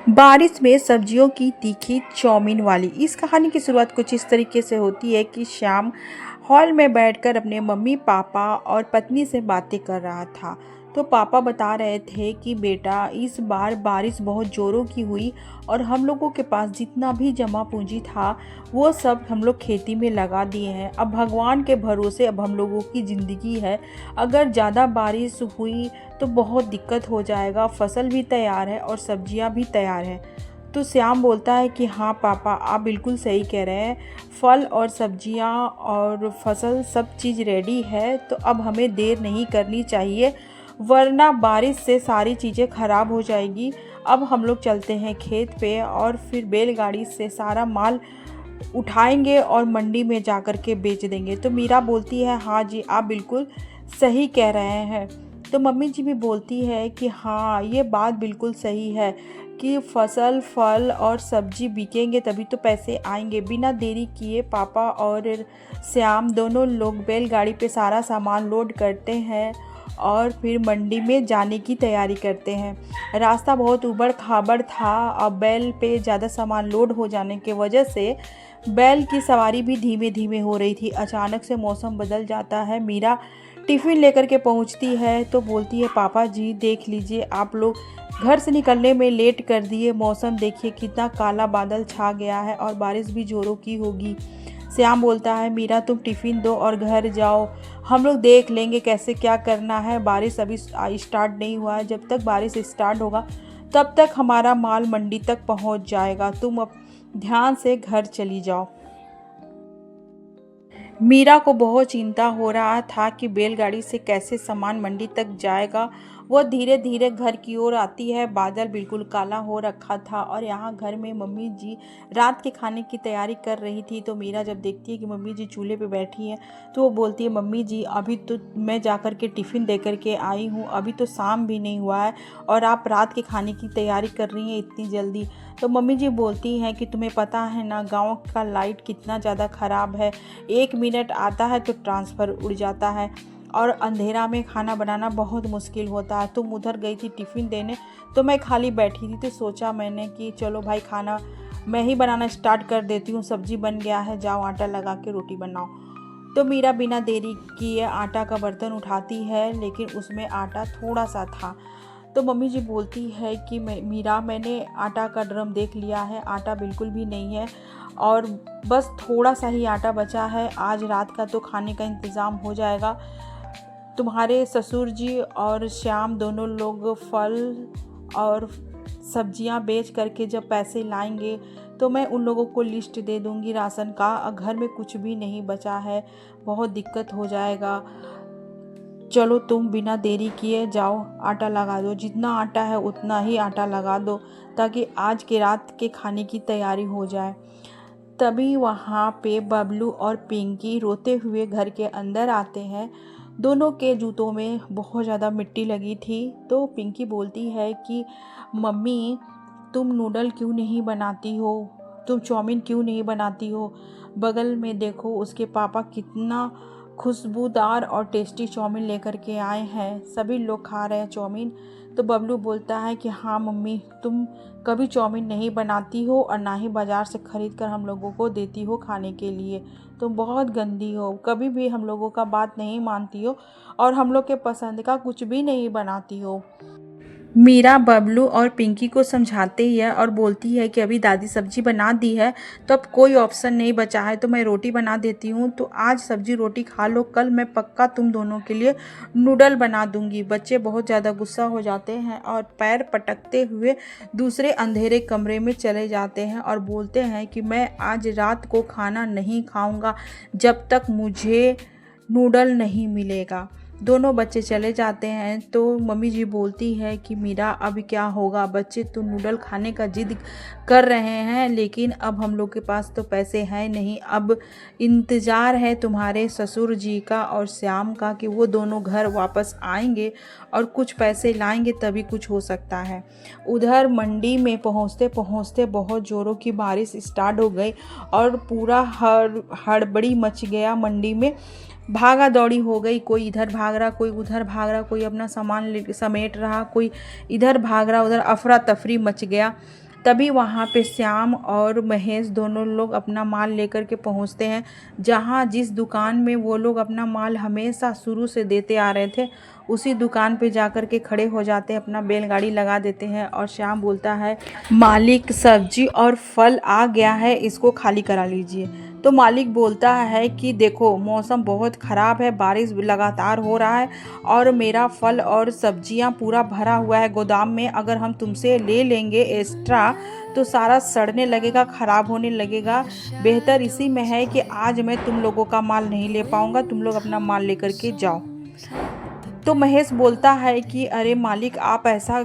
बारिश में सब्जियों की तीखी चाउमीन वाली। इस कहानी की शुरुआत कुछ इस तरीके से होती है कि श्याम हॉल में बैठकर अपने मम्मी पापा और पत्नी से बातें कर रहा था। तो पापा बता रहे थे कि बेटा, इस बार बारिश बहुत ज़ोरों की हुई और हम लोगों के पास जितना भी जमा पूंजी था वो सब हम लोग खेती में लगा दिए हैं। अब भगवान के भरोसे अब हम लोगों की ज़िंदगी है। अगर ज़्यादा बारिश हुई तो बहुत दिक्कत हो जाएगा। फसल भी तैयार है और सब्जियां भी तैयार हैं। तो श्याम बोलता है कि हाँ पापा, आप बिल्कुल सही कह रहे हैं। फल और सब्जियां और फसल सब चीज़ रेडी है, तो अब हमें देर नहीं करनी चाहिए, वरना बारिश से सारी चीज़ें ख़राब हो जाएगी। अब हम लोग चलते हैं खेत पे और फिर बैलगाड़ी से सारा माल उठाएंगे और मंडी में जा कर के बेच देंगे। तो मीरा बोलती है हाँ जी, आप बिल्कुल सही कह रहे हैं। तो मम्मी जी भी बोलती है कि हाँ, ये बात बिल्कुल सही है कि फसल फल और सब्जी बिकेंगे तभी तो पैसे आएंगे। बिना देरी किए पापा और श्याम दोनों लोग बैलगाड़ी पे सारा सामान लोड करते हैं और फिर मंडी में जाने की तैयारी करते हैं। रास्ता बहुत ऊबड़ खाबड़ था और बैल पे ज़्यादा सामान लोड हो जाने की वजह से बैल की सवारी भी धीमे धीमे हो रही थी। अचानक से मौसम बदल जाता है। मीरा टिफ़िन लेकर के पहुंचती है तो बोलती है पापा जी, देख लीजिए, आप लोग घर से निकलने में लेट कर दिए। मौसम देखिए कितना काला बादल छा गया है और बारिश भी ज़ोरों की होगी। श्याम बोलता है मीरा, तुम टिफ़िन दो और घर जाओ, हम लोग देख लेंगे कैसे क्या करना है। बारिश अभी स्टार्ट नहीं हुआ है, जब तक बारिश स्टार्ट होगा तब तक हमारा माल मंडी तक पहुंच जाएगा। तुम अब ध्यान से घर चली जाओ। मीरा को बहुत चिंता हो रहा था कि बैलगाड़ी से कैसे सामान मंडी तक जाएगा। वह धीरे धीरे घर की ओर आती है। बादल बिल्कुल काला हो रखा था और यहाँ घर में मम्मी जी रात के खाने की तैयारी कर रही थी। तो मीरा जब देखती है कि मम्मी जी चूल्हे पे बैठी हैं तो वो बोलती है मम्मी जी, अभी तो मैं जाकर के टिफ़िन दे कर के आई हूँ, अभी तो शाम भी नहीं हुआ है और आप रात के खाने की तैयारी कर रही हैं इतनी जल्दी। तो मम्मी जी बोलती हैं कि तुम्हें पता है ना, गाँव का लाइट कितना ज़्यादा ख़राब है, 1 मिनट आता है तो ट्रांसफ़र उड़ जाता है और अंधेरा में खाना बनाना बहुत मुश्किल होता है। तुम उधर गई थी टिफ़िन देने तो मैं खाली बैठी थी, तो सोचा मैंने कि चलो भाई, खाना मैं ही बनाना स्टार्ट कर देती हूँ। सब्जी बन गया है, जाओ आटा लगा के रोटी बनाओ। तो मीरा बिना देरी किए आटा का बर्तन उठाती है, लेकिन उसमें आटा थोड़ा सा था। तो मम्मी जी बोलती है कि मीरा, मैंने आटा का ड्रम देख लिया है, आटा बिल्कुल भी नहीं है और बस थोड़ा सा ही आटा बचा है। आज रात का तो खाने का इंतज़ाम हो जाएगा। तुम्हारे ससुर जी और श्याम दोनों लोग फल और सब्जियां बेच करके जब पैसे लाएंगे तो मैं उन लोगों को लिस्ट दे दूंगी राशन का। घर में कुछ भी नहीं बचा है, बहुत दिक्कत हो जाएगा। चलो तुम बिना देरी किए जाओ आटा लगा दो, जितना आटा है उतना ही आटा लगा दो ताकि आज के रात के खाने की तैयारी हो जाए। तभी वहाँ पे बबलू और पिंकी रोते हुए घर के अंदर आते हैं। दोनों के जूतों में बहुत ज़्यादा मिट्टी लगी थी। तो पिंकी बोलती है कि मम्मी, तुम नूडल क्यों नहीं बनाती हो, तुम चाउमीन क्यों नहीं बनाती हो। बगल में देखो, उसके पापा कितना खुशबूदार और टेस्टी चाउमीन लेकर के आए हैं, सभी लोग खा रहे हैं चाउमीन। तो बबलू बोलता है कि हाँ मम्मी, तुम कभी चाउमीन नहीं बनाती हो और ना ही बाज़ार से ख़रीद कर हम लोगों को देती हो खाने के लिए। तुम बहुत गंदी हो, कभी भी हम लोगों का बात नहीं मानती हो और हम लोग के पसंद का कुछ भी नहीं बनाती हो। मीरा बबलू और पिंकी को समझाते ही है और बोलती है कि अभी दादी सब्जी बना दी है तो अब कोई ऑप्शन नहीं बचा है, तो मैं रोटी बना देती हूँ। तो आज सब्जी रोटी खा लो, कल मैं पक्का तुम दोनों के लिए नूडल बना दूंगी। बच्चे बहुत ज़्यादा गुस्सा हो जाते हैं और पैर पटकते हुए दूसरे अंधेरे कमरे में चले जाते हैं और बोलते हैं कि मैं आज रात को खाना नहीं खाऊंगा जब तक मुझे नूडल नहीं मिलेगा। दोनों बच्चे चले जाते हैं। तो मम्मी जी बोलती है कि मीरा, अभी क्या होगा, बच्चे तो नूडल खाने का जिद कर रहे हैं लेकिन अब हम लोग के पास तो पैसे हैं नहीं। अब इंतज़ार है तुम्हारे ससुर जी का और श्याम का कि वो दोनों घर वापस आएंगे और कुछ पैसे लाएंगे तभी कुछ हो सकता है। उधर मंडी में पहुंचते पहुंचते बहुत ज़ोरों की बारिश स्टार्ट हो गई और पूरा हड़बड़ी मच गया। मंडी में भागा दौड़ी हो गई, कोई इधर भाग रहा, कोई उधर भाग रहा, कोई अपना सामान समेट रहा, कोई इधर भाग रहा, उधर अफरा तफरी मच गया। तभी वहाँ पे श्याम और महेश दोनों लोग अपना माल लेकर के पहुँचते हैं। जहाँ जिस दुकान में वो लोग अपना माल हमेशा शुरू से देते आ रहे थे, उसी दुकान पे जाकर के खड़े हो जाते हैं, अपना बैलगाड़ी लगा देते हैं। और श्याम बोलता है, मालिक सब्जी और फल आ गया है, इसको खाली करा लीजिए। तो मालिक बोलता है कि देखो मौसम बहुत ख़राब है, बारिश लगातार हो रहा है और मेरा फल और सब्जियां पूरा भरा हुआ है गोदाम में। अगर हम तुमसे ले लेंगे एक्स्ट्रा तो सारा सड़ने लगेगा, ख़राब होने लगेगा। बेहतर इसी में है कि आज मैं तुम लोगों का माल नहीं ले पाऊँगा, तुम लोग अपना माल लेकर के जाओ। तो महेश बोलता है कि अरे मालिक, आप ऐसा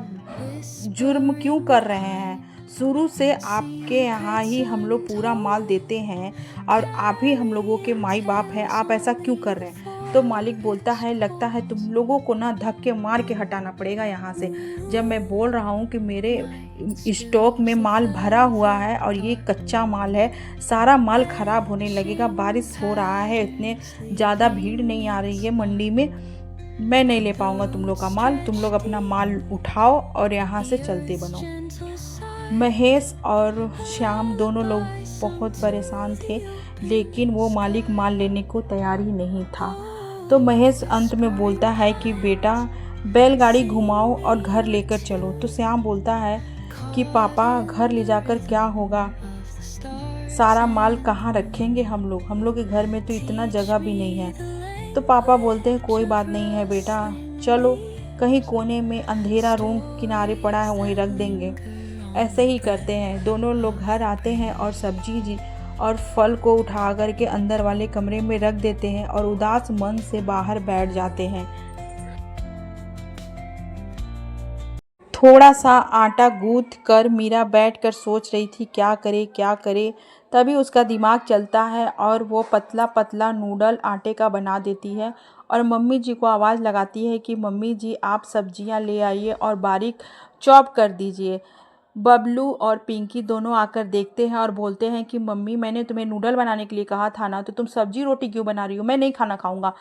जुर्म क्यों कर रहे हैं? शुरू से आपके यहाँ ही हम लोग पूरा माल देते हैं और आप ही हम लोगों के माई बाप हैं, आप ऐसा क्यों कर रहे हैं? तो मालिक बोलता है, लगता है तुम लोगों को ना धक्के मार के हटाना पड़ेगा यहाँ से। जब मैं बोल रहा हूँ कि मेरे स्टॉक में माल भरा हुआ है और ये कच्चा माल है, सारा माल ख़राब होने लगेगा। बारिश हो रहा है, इतने ज़्यादा भीड़ नहीं आ रही है मंडी में, मैं नहीं ले पाऊँगा तुम लोग का माल। तुम लोग अपना माल उठाओ और यहाँ से चलते बनो। महेश और श्याम दोनों लोग बहुत परेशान थे, लेकिन वो मालिक माल लेने को तैयार ही नहीं था। तो महेश अंत में बोलता है कि बेटा बैलगाड़ी घुमाओ और घर लेकर चलो। तो श्याम बोलता है कि पापा घर ले जाकर क्या होगा, सारा माल कहाँ रखेंगे हम लोग के घर में तो इतना जगह भी नहीं है। तो पापा बोलते हैं कोई बात नहीं है बेटा, चलो कहीं कोने में अंधेरा रूम किनारे पड़ा है वहीं रख देंगे। ऐसे ही करते हैं। दोनों लोग घर आते हैं और सब्जी और फल को उठा कर के अंदर वाले कमरे में रख देते हैं और उदास मन से बाहर बैठ जाते हैं। थोड़ा सा आटा गूंथ कर मीरा बैठकर सोच रही थी क्या करे क्या करे। तभी उसका दिमाग चलता है और वो पतला पतला नूडल आटे का बना देती है और मम्मी जी को आवाज़ लगाती है कि मम्मी जी आप सब्जियां ले आइए और बारीक चॉप कर दीजिए। बबलू और पिंकी दोनों आकर देखते हैं और बोलते हैं कि मम्मी मैंने तुम्हें नूडल बनाने के लिए कहा था ना, तो तुम सब्जी रोटी क्यों बना रही हो? मैं नहीं खाना खाऊंगा।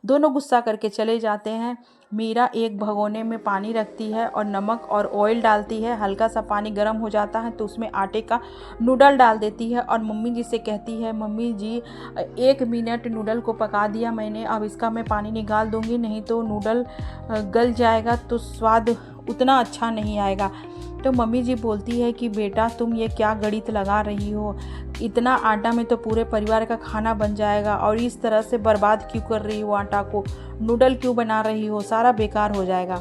दोनों गुस्सा करके चले जाते हैं। मीरा एक भगोने में पानी रखती है और नमक और ऑयल डालती है। हल्का सा पानी गर्म हो जाता है तो उसमें आटे का नूडल डाल देती है और मम्मी जी से कहती है, मम्मी जी 1 मिनट नूडल को पका दिया मैंने, अब इसका मैं पानी निकाल दूंगी, नहीं तो नूडल गल जाएगा तो स्वाद उतना अच्छा नहीं आएगा। तो मम्मी जी बोलती है कि बेटा तुम ये क्या गणित लगा रही हो, इतना आटा में तो पूरे परिवार का खाना बन जाएगा और इस तरह से बर्बाद क्यों कर रही हो आटा को, नूडल क्यों बना रही हो, सारा बेकार हो जाएगा।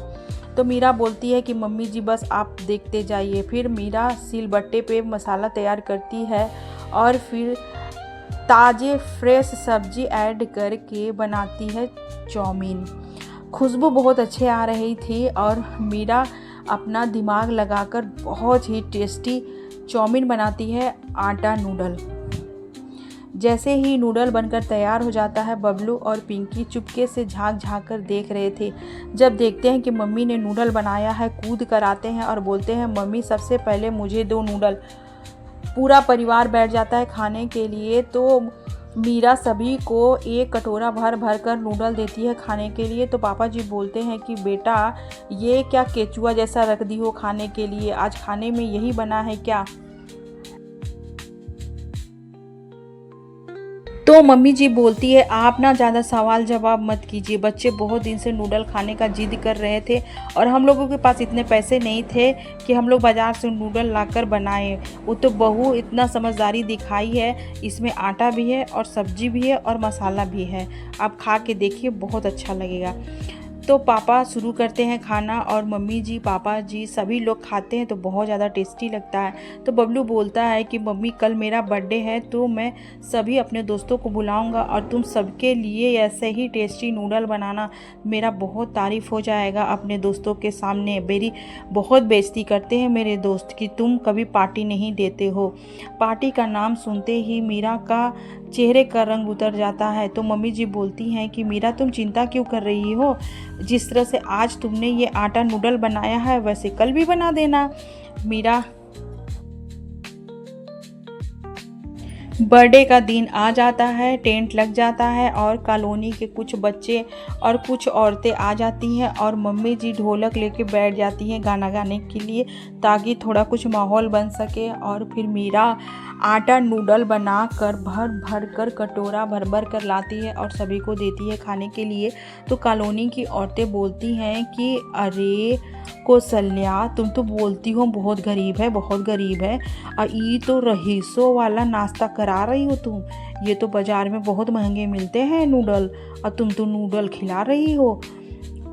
तो मीरा बोलती है कि मम्मी जी बस आप देखते जाइए। फिर मीरा सिलबट्टे पे मसाला तैयार करती है और फिर ताज़े फ्रेश सब्जी ऐड करके बनाती है चाउमीन। खुशबू बहुत अच्छे आ रही थी और मीरा अपना दिमाग लगाकर बहुत ही टेस्टी चाउमीन बनाती है, आटा नूडल। जैसे ही नूडल बनकर तैयार हो जाता है, बबलू और पिंकी चुपके से झांक झांक कर देख रहे थे। जब देखते हैं कि मम्मी ने नूडल बनाया है, कूद कर आते हैं और बोलते हैं मम्मी सबसे पहले मुझे दो नूडल। पूरा परिवार बैठ जाता है खाने के लिए। तो मीरा सभी को एक कटोरा भर भर कर नूडल देती है खाने के लिए। तो पापा जी बोलते हैं कि बेटा ये क्या केचुआ जैसा रख दी हो खाने के लिए, आज खाने में यही बना है क्या? तो मम्मी जी बोलती है आप ना ज़्यादा सवाल जवाब मत कीजिए, बच्चे बहुत दिन से नूडल खाने का जिद कर रहे थे और हम लोगों के पास इतने पैसे नहीं थे कि हम लोग बाज़ार से नूडल लाकर बनाएं। वो तो बहू इतना समझदारी दिखाई है, इसमें आटा भी है और सब्जी भी है और मसाला भी है, आप खा के देखिए बहुत अच्छा लगेगा। तो पापा शुरू करते हैं खाना और मम्मी जी पापा जी सभी लोग खाते हैं तो बहुत ज़्यादा टेस्टी लगता है। तो बबलू बोलता है कि मम्मी कल मेरा बर्थडे है तो मैं सभी अपने दोस्तों को बुलाऊंगा और तुम सबके लिए ऐसे ही टेस्टी नूडल बनाना, मेरा बहुत तारीफ़ हो जाएगा अपने दोस्तों के सामने। मेरी बहुत बेइज्जती करते हैं मेरे दोस्त कि तुम कभी पार्टी नहीं देते हो। पार्टी का नाम सुनते ही मीरा का चेहरे का रंग उतर जाता है। तो मम्मी जी बोलती हैं कि मीरा तुम चिंता क्यों कर रही हो, जिस तरह से आज तुमने ये आटा नूडल बनाया है वैसे कल भी बर्थडे का दिन आ जाता है, टेंट लग जाता है और कॉलोनी के कुछ बच्चे और कुछ औरतें आ जाती हैं और मम्मी जी ढोलक लेके बैठ जाती हैं गाना गाने के लिए, ताकि थोड़ा कुछ माहौल बन सके। और फिर मीरा आटा नूडल बना कर भर भर कर कटोरा भर भर कर लाती है और सभी को देती है खाने के लिए। तो कॉलोनी की औरतें बोलती हैं कि अरे कौशल्या, तुम तो बोलती हो बहुत गरीब है, बहुत गरीब है, और ये तो रईसों वाला नाश्ता करा रही हो तुम। ये तो बाज़ार में बहुत महंगे मिलते हैं नूडल, और तुम तो नूडल खिला रही हो।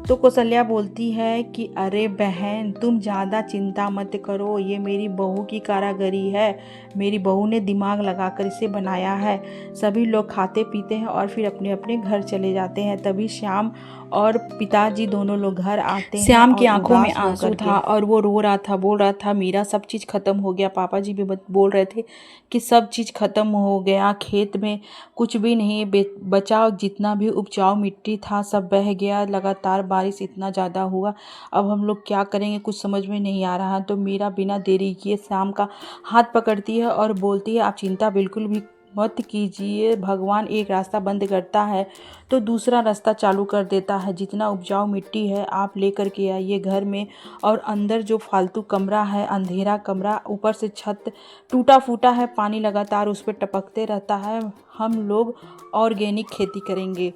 तो कौशल्या बोलती है कि अरे बहन, तुम ज़्यादा चिंता मत करो, ये मेरी बहू की कारागरी है, मेरी बहू ने दिमाग लगाकर इसे बनाया है। सभी लोग खाते पीते हैं और फिर अपने अपने घर चले जाते हैं। तभी श्याम और पिताजी दोनों लोग घर आते हैं। श्याम की आंखों में आंसू था और वो रो रहा था, बोल रहा था मीरा सब चीज़ ख़त्म हो गया। पापा जी भी बोल रहे थे कि सब चीज़ ख़त्म हो गया, खेत में कुछ भी नहीं बचा, जितना भी उपजाऊ मिट्टी था सब बह गया, लगातार बारिश इतना ज़्यादा हुआ, अब हम लोग क्या करेंगे कुछ समझ में नहीं आ रहा। तो मीरा बिना देरी किए श्याम का हाथ पकड़ती है और बोलती है आप चिंता बिल्कुल भी मत कीजिए, भगवान एक रास्ता बंद करता है तो दूसरा रास्ता चालू कर देता है। जितना उपजाऊ मिट्टी है आप लेकर के आइए घर में, और अंदर जो फालतू कमरा है, अंधेरा कमरा, ऊपर से छत टूटा फूटा है, पानी लगातार उस पर टपकते रहता है, हम लोग ऑर्गेनिक खेती करेंगे।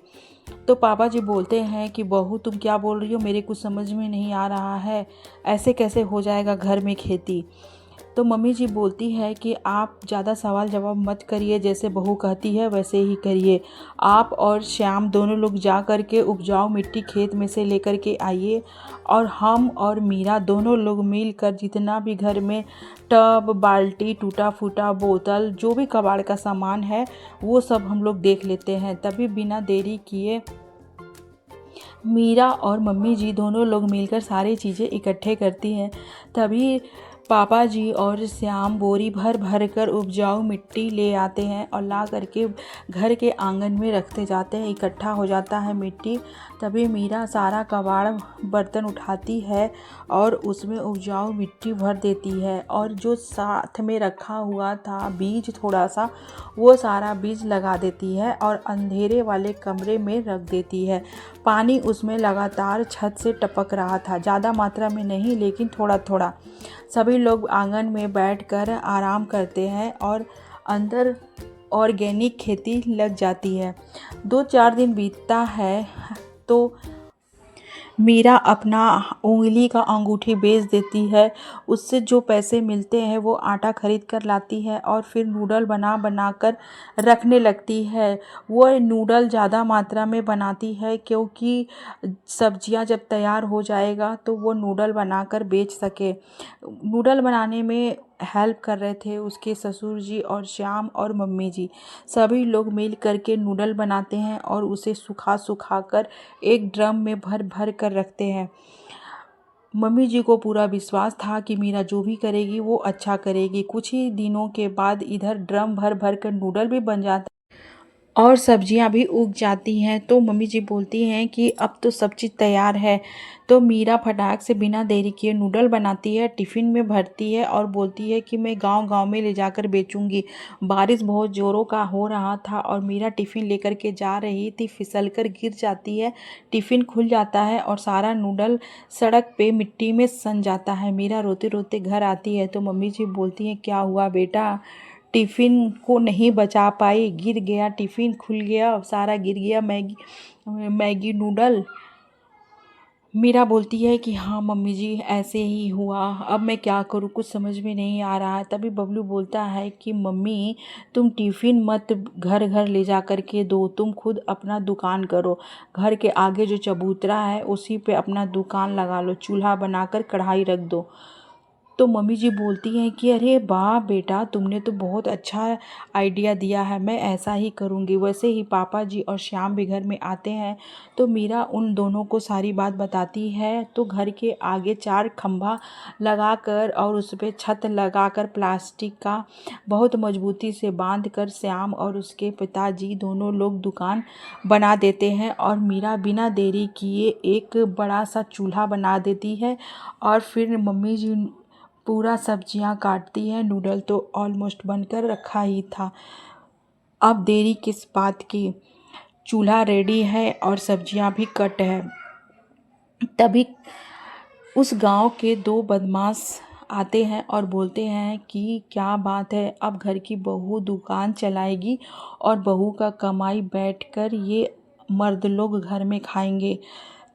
तो पापा जी बोलते हैं कि बहू तुम क्या बोल रही हो, मेरे कुछ समझ में नहीं आ रहा है, ऐसे कैसे हो जाएगा घर में खेती। तो मम्मी जी बोलती है कि आप ज़्यादा सवाल जवाब मत करिए, जैसे बहू कहती है वैसे ही करिए। आप और श्याम दोनों लोग जा कर के उपजाऊ मिट्टी खेत में से लेकर के आइए, और हम और मीरा दोनों लोग मिलकर जितना भी घर में टब, बाल्टी, टूटा फूटा बोतल, जो भी कबाड़ का सामान है वो सब हम लोग देख लेते हैं। तभी बिना देरी किए मीरा और मम्मी जी दोनों लोग मिलकर सारी चीज़ें इकट्ठे करती हैं। तभी पापा जी और श्याम बोरी भर भर कर उपजाऊ मिट्टी ले आते हैं और ला करके घर के आंगन में रखते जाते हैं, इकट्ठा हो जाता है मिट्टी। तभी मीरा सारा कबाड़ बर्तन उठाती है और उसमें उपजाऊ मिट्टी भर देती है, और जो साथ में रखा हुआ था बीज थोड़ा सा, वो सारा बीज लगा देती है और अंधेरे वाले कमरे में रख देती है। पानी उसमें लगातार छत से टपक रहा था, ज़्यादा मात्रा में नहीं लेकिन थोड़ा थोड़ा। सभी लोग आंगन में बैठकर आराम करते हैं और अंदर ऑर्गेनिक खेती लग जाती है। 2-4 दिन बीतता है तो मीरा अपना उंगली का अंगूठी बेच देती है। उससे जो पैसे मिलते हैं वो आटा खरीद कर लाती है और फिर नूडल बना बना कर रखने लगती है। वो नूडल ज़्यादा मात्रा में बनाती है क्योंकि सब्जियां जब तैयार हो जाएगा तो वो नूडल बनाकर बेच सके। नूडल बनाने में हेल्प कर रहे थे उसके ससुर जी और श्याम और मम्मी जी। सभी लोग मिल करके नूडल बनाते हैं और उसे सुखा कर एक ड्रम में भर भर कर रखते हैं। मम्मी जी को पूरा विश्वास था कि मीरा जो भी करेगी वो अच्छा करेगी। कुछ ही दिनों के बाद इधर ड्रम भर भर कर नूडल भी बन जाता और सब्जियां भी उग जाती हैं। तो मम्मी जी बोलती हैं कि अब तो सब चीज़ तैयार है। तो मीरा फटाक से बिना देरी किए नूडल बनाती है, टिफ़िन में भरती है और बोलती है कि मैं गांव-गांव में ले जाकर बेचूंगी। बारिश बहुत ज़ोरों का हो रहा था और मीरा टिफ़िन लेकर के जा रही थी, फिसलकर गिर जाती है, टिफ़िन खुल जाता है और सारा नूडल सड़क पे मिट्टी में सन जाता है। मीरा रोते रोते घर आती है तो मम्मी जी बोलती हैं क्या हुआ बेटा, टिफ़िन को नहीं बचा पाई, गिर गया, टिफ़िन खुल गया, सारा गिर गया मैगी नूडल। मीरा बोलती है कि हाँ मम्मी जी ऐसे ही हुआ, अब मैं क्या करूँ कुछ समझ में नहीं आ रहा है। तभी बबलू बोलता है कि मम्मी तुम टिफ़िन मत घर घर ले जा कर के दो, तुम खुद अपना दुकान करो। घर के आगे जो चबूतरा है उसी पे अपना दुकान लगा लो, चूल्हा बनाकर कढ़ाई रख दो। तो मम्मी जी बोलती हैं कि अरे वाह बेटा, तुमने तो बहुत अच्छा आइडिया दिया है, मैं ऐसा ही करूँगी। वैसे ही पापा जी और श्याम भी घर में आते हैं तो मीरा उन दोनों को सारी बात बताती है। तो घर के आगे 4 खंभा लगाकर और उस पर छत लगाकर प्लास्टिक का बहुत मजबूती से बांध कर श्याम और उसके पिताजी दोनों लोग दुकान बना देते हैं, और मीरा बिना देरी किए एक बड़ा सा चूल्हा बना देती है। और फिर मम्मी जी पूरा सब्जियां काटती हैं। नूडल तो ऑलमोस्ट बनकर रखा ही था। अब देरी किस बात की, चूल्हा रेडी है और सब्जियां भी कट है। तभी उस गांव के दो बदमाश आते हैं और बोलते हैं कि क्या बात है, अब घर की बहू दुकान चलाएगी और बहू का कमाई बैठकर ये मर्द लोग घर में खाएंगे।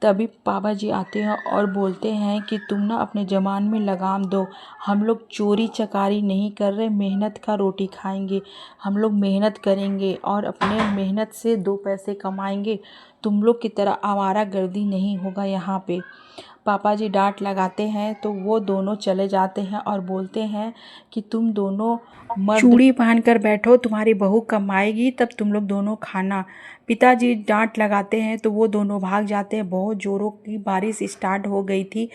तभी पापा जी आते हैं और बोलते हैं कि तुम ना अपने जबान में लगाम दो, हम लोग चोरी चकारी नहीं कर रहे, मेहनत का रोटी खाएंगे। हम लोग मेहनत करेंगे और अपने मेहनत से दो पैसे कमाएंगे। तुम लोग की तरह आवारागर्दी नहीं होगा यहाँ पे। पापा जी डांट लगाते हैं तो वो दोनों चले जाते हैं और बोलते हैं कि तुम दोनों मर्द चूड़ी पहन कर बैठो, तुम्हारी बहू कमाएगी तब तुम लोग दोनों खाना। पिताजी डांट लगाते हैं तो वो दोनों भाग जाते हैं। बहुत ज़ोरों की बारिश स्टार्ट हो गई थी।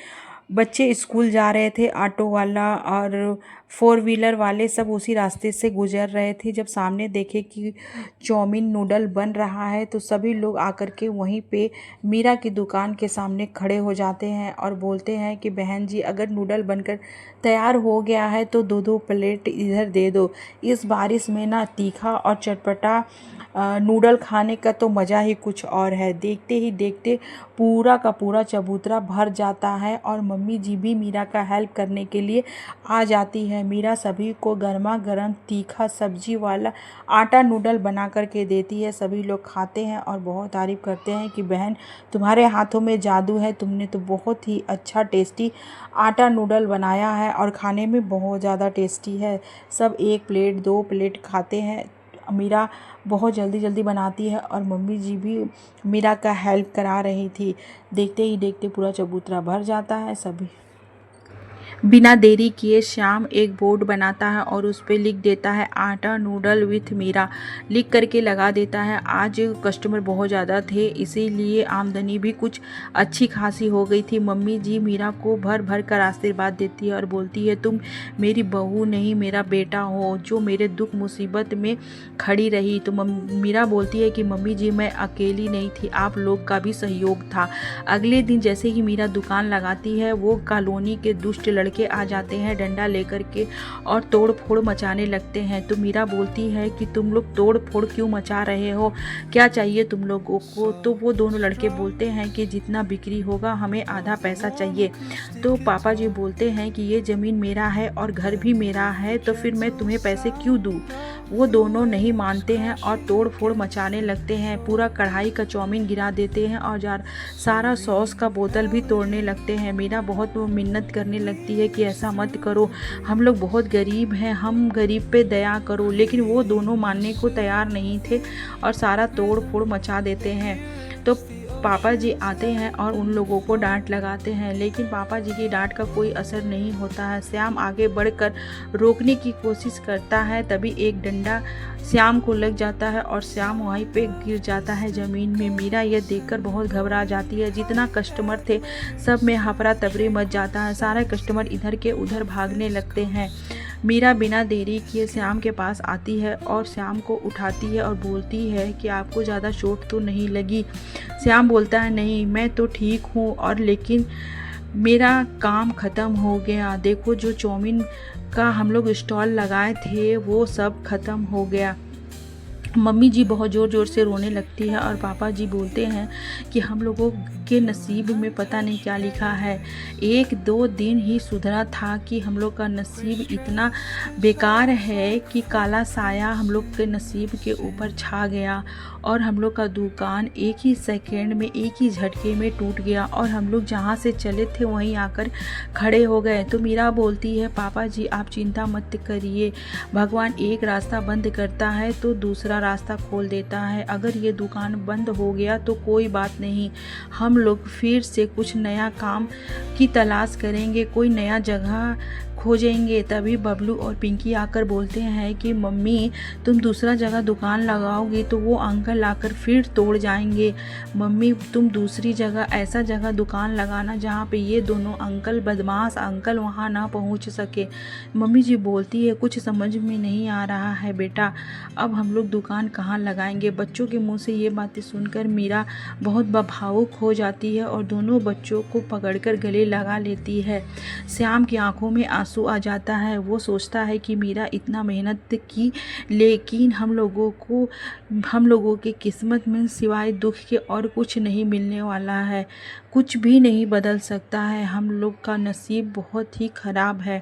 बच्चे स्कूल जा रहे थे, ऑटो वाला और फोर व्हीलर वाले सब उसी रास्ते से गुजर रहे थे। जब सामने देखे कि चाउमीन नूडल बन रहा है तो सभी लोग आकर के वहीं पे मीरा की दुकान के सामने खड़े हो जाते हैं और बोलते हैं कि बहन जी, अगर नूडल बनकर तैयार हो गया है तो दो दो प्लेट इधर दे दो। इस बारिश में ना तीखा और चटपटा नूडल खाने का तो मज़ा ही कुछ और है। देखते ही देखते पूरा का पूरा चबूतरा भर जाता है और मम्मी जी भी मीरा का हेल्प करने के लिए आ जाती है। मीरा सभी को गर्मा गर्म तीखा सब्जी वाला आटा नूडल बना करके देती है। सभी लोग खाते हैं और बहुत तारीफ़ करते हैं कि बहन, तुम्हारे हाथों में जादू है, तुमने तो बहुत ही अच्छा टेस्टी आटा नूडल बनाया है और खाने में बहुत ज़्यादा टेस्टी है। सब एक प्लेट दो प्लेट खाते हैं। मीरा बहुत जल्दी जल्दी बनाती है और मम्मी जी भी मीरा का हेल्प करा रही थी। देखते ही देखते पूरा चबूतरा भर जाता है। सभी बिना देरी किए श्याम एक बोर्ड बनाता है और उस पर लिख देता है आटा नूडल विथ मीरा। लिख करके लगा देता है। आज कस्टमर बहुत ज़्यादा थे, इसीलिए आमदनी भी कुछ अच्छी खासी हो गई थी। मम्मी जी मीरा को भर भर कर आशीर्वाद देती है और बोलती है, तुम मेरी बहू नहीं मेरा बेटा हो, जो मेरे दुख मुसीबत में खड़ी रही। तो मीरा बोलती है कि मम्मी जी, मैं अकेली नहीं थी, आप लोग का भी सहयोग था। अगले दिन जैसे ही मीरा दुकान लगाती है, वो कॉलोनी के दुष्ट लड़के आ जाते हैं डंडा लेकर के और तोड़ फोड़ मचाने लगते हैं। तो मीरा बोलती है कि तुम लोग तोड़ फोड़ क्यों मचा रहे हो, क्या चाहिए तुम लोगों को। तो वो दोनों लड़के बोलते हैं कि जितना बिक्री होगा हमें आधा पैसा चाहिए। तो पापा जी बोलते हैं कि ये ज़मीन मेरा है और घर भी मेरा है, तो फिर मैं तुम्हें पैसे क्यों दूँ। वो दोनों नहीं मानते हैं और तोड़ फोड़ मचाने लगते हैं। पूरा कढ़ाई का चाउमीन गिरा देते हैं और सारा सॉस का बोतल भी तोड़ने लगते हैं। मीरा बहुत मिन्नत करने लगती है कि ऐसा मत करो, हम लोग बहुत गरीब हैं, हम गरीब पे दया करो। लेकिन वो दोनों मानने को तैयार नहीं थे और सारा तोड़ फोड़ मचा देते हैं। तो पापा जी आते हैं और उन लोगों को डांट लगाते हैं, लेकिन पापा जी की डांट का कोई असर नहीं होता है। श्याम आगे बढ़कर रोकने की कोशिश करता है, तभी एक डंडा श्याम को लग जाता है और श्याम वहीं पे गिर जाता है ज़मीन में। मीरा यह देखकर बहुत घबरा जाती है। जितना कस्टमर थे सब में हफरा तफरी मच जाता है। सारे कस्टमर इधर के उधर भागने लगते हैं। मीरा बिना देरी किए श्याम के पास आती है और श्याम को उठाती है और बोलती है कि आपको ज़्यादा चोट तो नहीं लगी। श्याम बोलता है, नहीं मैं तो ठीक हूँ, और लेकिन मेरा काम ख़त्म हो गया। देखो, जो चाउमीन का हम लोग स्टॉल लगाए थे वो सब ख़त्म हो गया। मम्मी जी बहुत ज़ोर ज़ोर से रोने लगती है और पापा जी बोलते हैं कि हम लोगों के नसीब में पता नहीं क्या लिखा है। एक दो दिन ही सुधरा था कि हम लोग का नसीब इतना बेकार है कि काला साया हम लोग के नसीब के ऊपर छा गया और हम लोग का दुकान एक ही सेकेंड में, एक ही झटके में टूट गया और हम लोग जहाँ से चले थे वहीं आकर खड़े हो गए। तो मीरा बोलती है, पापा जी आप चिंता मत करिए, भगवान एक रास्ता बंद करता है तो दूसरा रास्ता खोल देता है। अगर ये दुकान बंद हो गया तो कोई बात नहीं, हम लोग फिर से कुछ नया काम की तलाश करेंगे, कोई नया जगह खोजेंगे। तभी बबलू और पिंकी आकर बोलते हैं कि मम्मी तुम दूसरा जगह दुकान लगाओगी तो वो अंकल आकर फिर तोड़ जाएंगे। मम्मी तुम दूसरी जगह ऐसा जगह दुकान लगाना जहाँ पे ये दोनों अंकल, बदमाश अंकल, वहाँ ना पहुँच सके। मम्मी जी बोलती है, कुछ समझ में नहीं आ रहा है बेटा, अब हम लोग दुकान कहाँ लगाएंगे। बच्चों के मुँह से ये बातें सुनकर मीरा बहुत भावुक हो जाती है और दोनों बच्चों को पकड़कर गले लगा लेती है। श्याम की आंखों में आंसू आ जाता है। वो सोचता है कि मीरा इतना मेहनत की, लेकिन हम लोगों के किस्मत में सिवाय दुख के और कुछ नहीं मिलने वाला है। कुछ भी नहीं बदल सकता है। हम लोग का नसीब बहुत ही ख़राब है।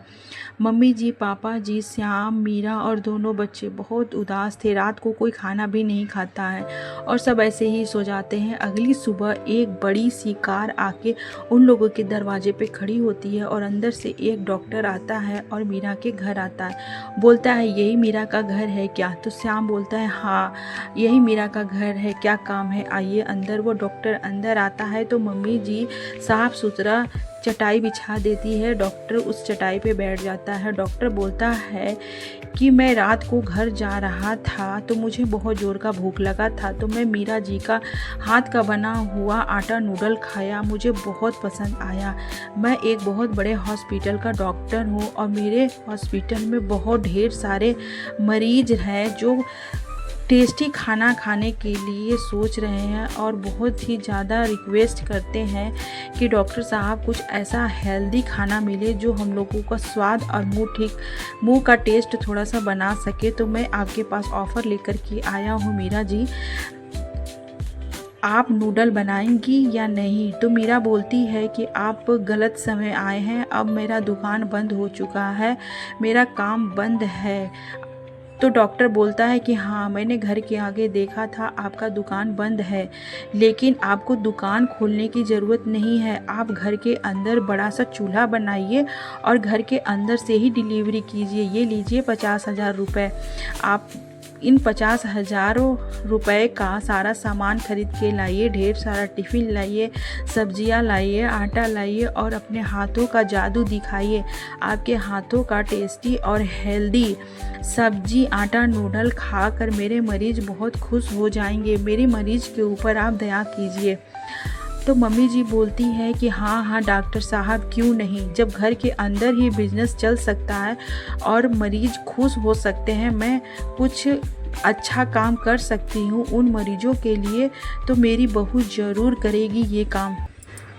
मम्मी जी, पापा जी, श्याम, मीरा और दोनों बच्चे बहुत उदास थे। रात को कोई खाना भी नहीं खाता है और सब ऐसे ही सो जाते हैं। अगली सुबह एक बड़ी सी कार आके उन लोगों के दरवाजे पे खड़ी होती है और अंदर से एक डॉक्टर आता है और मीरा के घर आता है। बोलता है, यही मीरा का घर है क्या? तो श्याम बोलता है, हाँ यही मीरा का घर है, क्या काम है, आइए अंदर। वो डॉक्टर अंदर आता है तो मम्मी जी साफ सुथरा चटाई बिछा देती है। डॉक्टर उस चटाई पे बैठ जाता है। डॉक्टर बोलता है कि मैं रात को घर जा रहा था तो मुझे बहुत ज़ोर का भूख लगा था, तो मैं मीरा जी का हाथ का बना हुआ आटा नूडल खाया, मुझे बहुत पसंद आया। मैं एक बहुत बड़े हॉस्पिटल का डॉक्टर हूँ और मेरे हॉस्पिटल में बहुत ढेर सारे मरीज हैं जो टेस्टी खाना खाने के लिए सोच रहे हैं और बहुत ही ज़्यादा रिक्वेस्ट करते हैं कि डॉक्टर साहब कुछ ऐसा हेल्दी खाना मिले जो हम लोगों का स्वाद और मुंह का टेस्ट थोड़ा सा बना सके। तो मैं आपके पास ऑफ़र लेकर के आया हूँ मीरा जी, आप नूडल बनाएंगी या नहीं? तो मीरा बोलती है कि आप गलत समय आए हैं, अब मेरा दुकान बंद हो चुका है, मेरा काम बंद है। तो डॉक्टर बोलता है कि हाँ मैंने घर के आगे देखा था, आपका दुकान बंद है, लेकिन आपको दुकान खोलने की ज़रूरत नहीं है। आप घर के अंदर बड़ा सा चूल्हा बनाइए और घर के अंदर से ही डिलीवरी कीजिए। ये लीजिए 50,000 रुपये। आप इन 50,000 रुपये का सारा सामान खरीद के लाइए, ढेर सारा टिफ़िन लाइए, सब्जियां लाइए, आटा लाइए और अपने हाथों का जादू दिखाइए। आपके हाथों का टेस्टी और हेल्दी सब्जी आटा नूडल खाकर मेरे मरीज़ बहुत खुश हो जाएंगे। मेरे मरीज़ के ऊपर आप दया कीजिए। तो मम्मी जी बोलती है कि हाँ डॉक्टर साहब, क्यों नहीं, जब घर के अंदर ही बिजनेस चल सकता है और मरीज़ खुश हो सकते हैं, मैं कुछ अच्छा काम कर सकती हूँ उन मरीजों के लिए, तो मेरी बहू ज़रूर करेगी ये काम।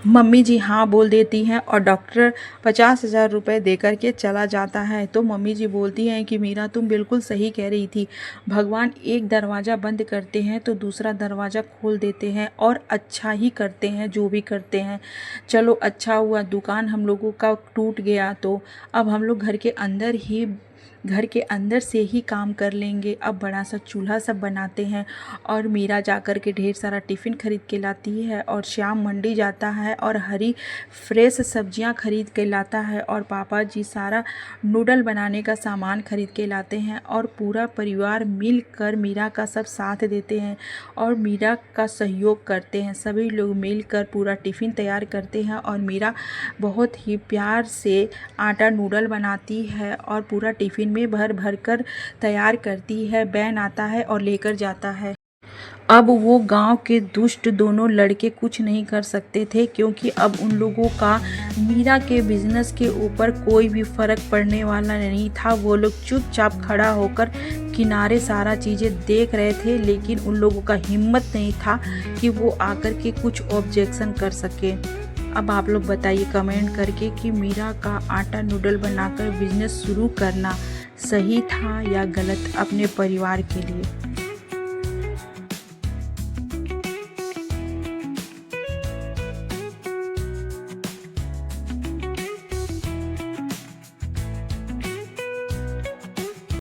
मम्मी जी हाँ बोल देती हैं और डॉक्टर 50,000 रुपये दे कर के चला जाता है। तो मम्मी जी बोलती हैं कि मीरा तुम बिल्कुल सही कह रही थी, भगवान एक दरवाज़ा बंद करते हैं तो दूसरा दरवाज़ा खोल देते हैं और अच्छा ही करते हैं जो भी करते हैं। चलो अच्छा हुआ दुकान हम लोगों का टूट गया, तो अब हम लोग घर के अंदर से ही काम कर लेंगे। अब बड़ा सा चूल्हा सब बनाते हैं और मीरा जा कर के ढेर सारा टिफ़िन खरीद के लाती है और श्याम मंडी जाता है और हरी फ्रेश सब्जियां खरीद के लाता है और पापा जी सारा नूडल बनाने का सामान खरीद के लाते हैं और पूरा परिवार मिलकर मीरा का सब साथ देते हैं और मीरा का सहयोग करते हैं। सभी लोग मिलकर पूरा टिफ़िन तैयार करते हैं और मीरा बहुत ही प्यार से आटा नूडल बनाती है और पूरा टिफ़िन में भर भर कर तैयार करती है। बैन आता है और लेकर जाता है। अब वो गांव के दुष्ट दोनों लड़के कुछ नहीं कर सकते थे, क्योंकि अब उन लोगों का मीरा के बिजनेस के ऊपर कोई भी फ़र्क पड़ने वाला नहीं था। वो लोग चुपचाप खड़ा होकर किनारे सारा चीज़ें देख रहे थे, लेकिन उन लोगों का हिम्मत नहीं था कि वो आकर के कुछ ऑब्जेक्शन कर सके। अब आप लोग बताइए कमेंट करके कि मीरा का आटा नूडल बनाकर बिजनेस शुरू करना सही था या गलत अपने परिवार के लिए।